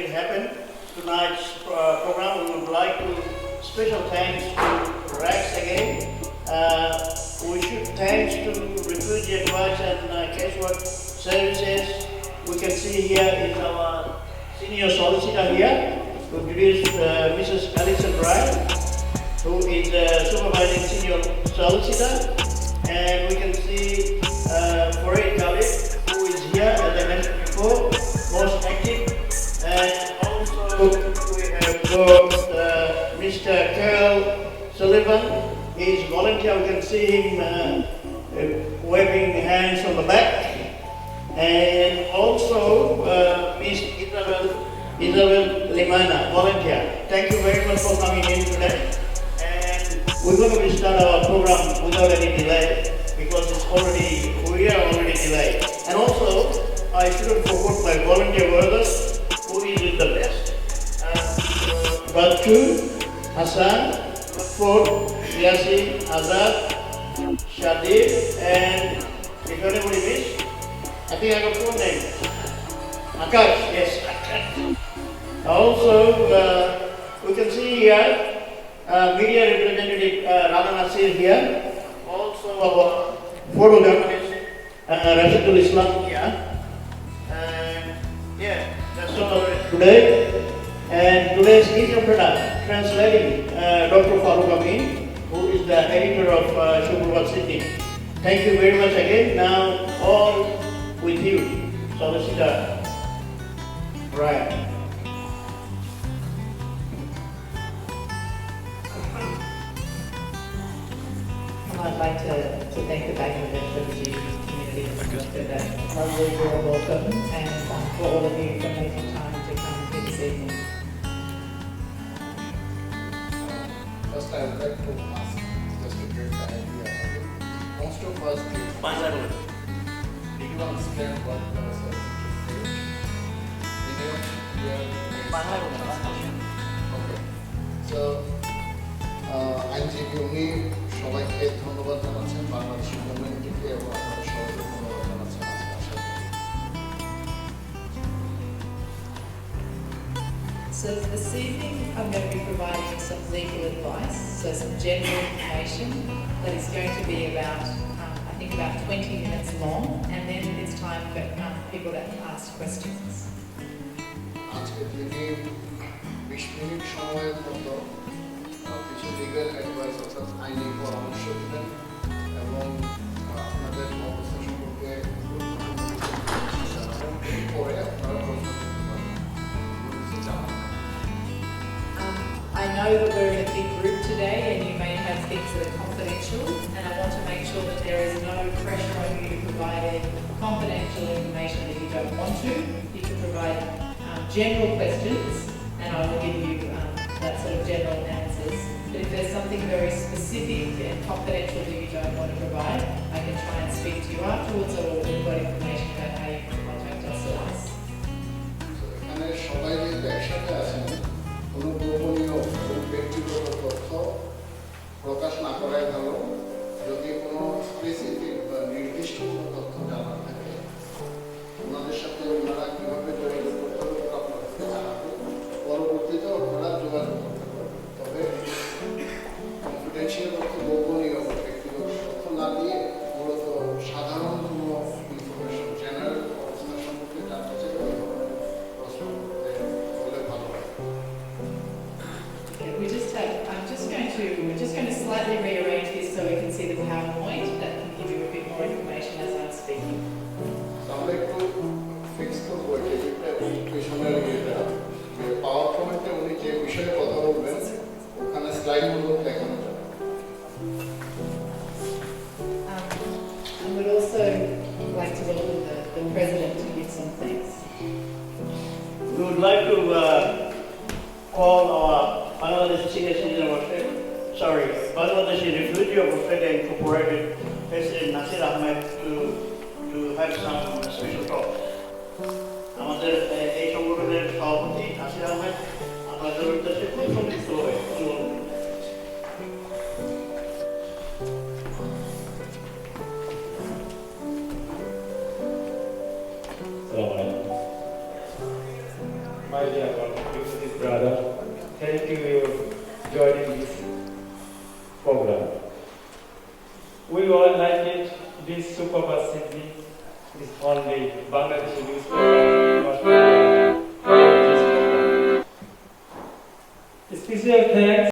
It happened tonight's program. We would like to special thanks to Rex again. We should thanks to Refugee Advice and Casework Services. We can see here is our senior solicitor here, who introduced Mrs. Alison Bryant, who is supervising senior solicitor, and we can see Farid Khalid, who is here as I mentioned before, most active, and also we have got Mr. Carl Sullivan. He is volunteer. We can see him waving hands on the back, and also Miss Isabel Limana, volunteer. Thank you very much for coming in today. We're going to start our program without any delay because we are already delayed. And also, I shouldn't forget my volunteer brothers who is in the list. Batu, Hassan, Ford, Yasin, Azad, Shadir, and if anybody missed, I think I got 4 names. Akash, yes, Akash. Also, we can see here media representative Rana Nasir here, also our photo journalist Rashidul Islam here, and yeah, that's all today. And today's interpreter translating Dr. Farooq Amin, who is the editor of Shukrabad Sydney. Thank you very much again. Now all with you, Solicitor Brian. I'd like to thank the Bangladesh refugee community for that lovely warm welcome and for all of you for making time to come here this evening. First, I would like to ask just to get the idea. Most of us did you understand what the solicitor said? Okay. So, আইনজীবী উনি সবাইকে ধন্যবাদ জানাচ্ছেন বাংলাদেশি গভর্নমেন্টকে এবং আপনাদের সবাইকে ধন্যবাদ জানাচ্ছেন আজকে আসার জন্য। So this evening I'm going to be providing some legal advice, so some general information that is going to be about, I think about 20 minutes long, and then it's time for people to ask questions. আজকে তিনি 20 minute সময়ের মতো কিছু legal advice অর্থাৎ আইনি পরামর্শ দিবেন এবং আপনাদের অবস্থা সম্পর্কে পরে আপনারা প্রশ্ন করতে পারবেন। I know that we're in a big group today and you may have things that are confidential, and I want to make sure that there is no pressure on you to provide any confidential information that you don't want to. You can provide general questions and I will give you that sort of general answers. But if there's something very specific and confidential that you don't want to provide, I can try and speak to you afterwards, or we've got information about how you can contact us. এখানে সবাই যে একসাথে আছেন কোনো গোপনীয় ব্যক্তিগত তথ্য প্রকাশ না করাই ভালো। যদি কোনো স্পেসিফিক বা নির্দিষ্ট কোনো তথ্য জানার থাকে ওনাদের সাথে ওনারা কীভাবে যোগাযোগ করতে হবে আপনাদেরকে জানাবো, পরবর্তীতে আপনারা যোগাযোগ করতে পারবেন। তবে কনফিডেন্সিয়াল তথ্য, গোপনীয় ব্যক্তিগত তথ্য না দিয়ে মূলত সাধারণ কোনো ইনফরমেশন জেনারেল অবস্থা সম্পর্কে জানতে চাইলে ওই ধরনের প্রশ্ন করতে হলে ভালো হয়। We're just going to slightly rearrange this so we can see the PowerPoint. That can give you a bit more information as I'm speaking. আমরা একটু ফিক্স করবো টেবিলটা এবং পেছনের ইয়েটা যে পাওয়ার পয়েন্টে উনি যে বিষয়ে কথা বলবেন ওখানে স্লাইডগুলো দেখানো যাবে। I would also like to welcome the President to give some thanks. We would like to call our Bangladeshi senior citizen of Australia, Bangladeshi refugee of Australia Incorporated, President Nasir Ahmed, to have some special talk. আমাদের এই সংগঠনের সভাপতি নাসির আহমেদ আমাদের উদ্দেশ্যে খুব সংক্ষিপ্ত হয়ে My dear our Refugees brother. Thank you for joining this program. We all like it. This Superbus Sydney is only Bangladeshi news program in Australia.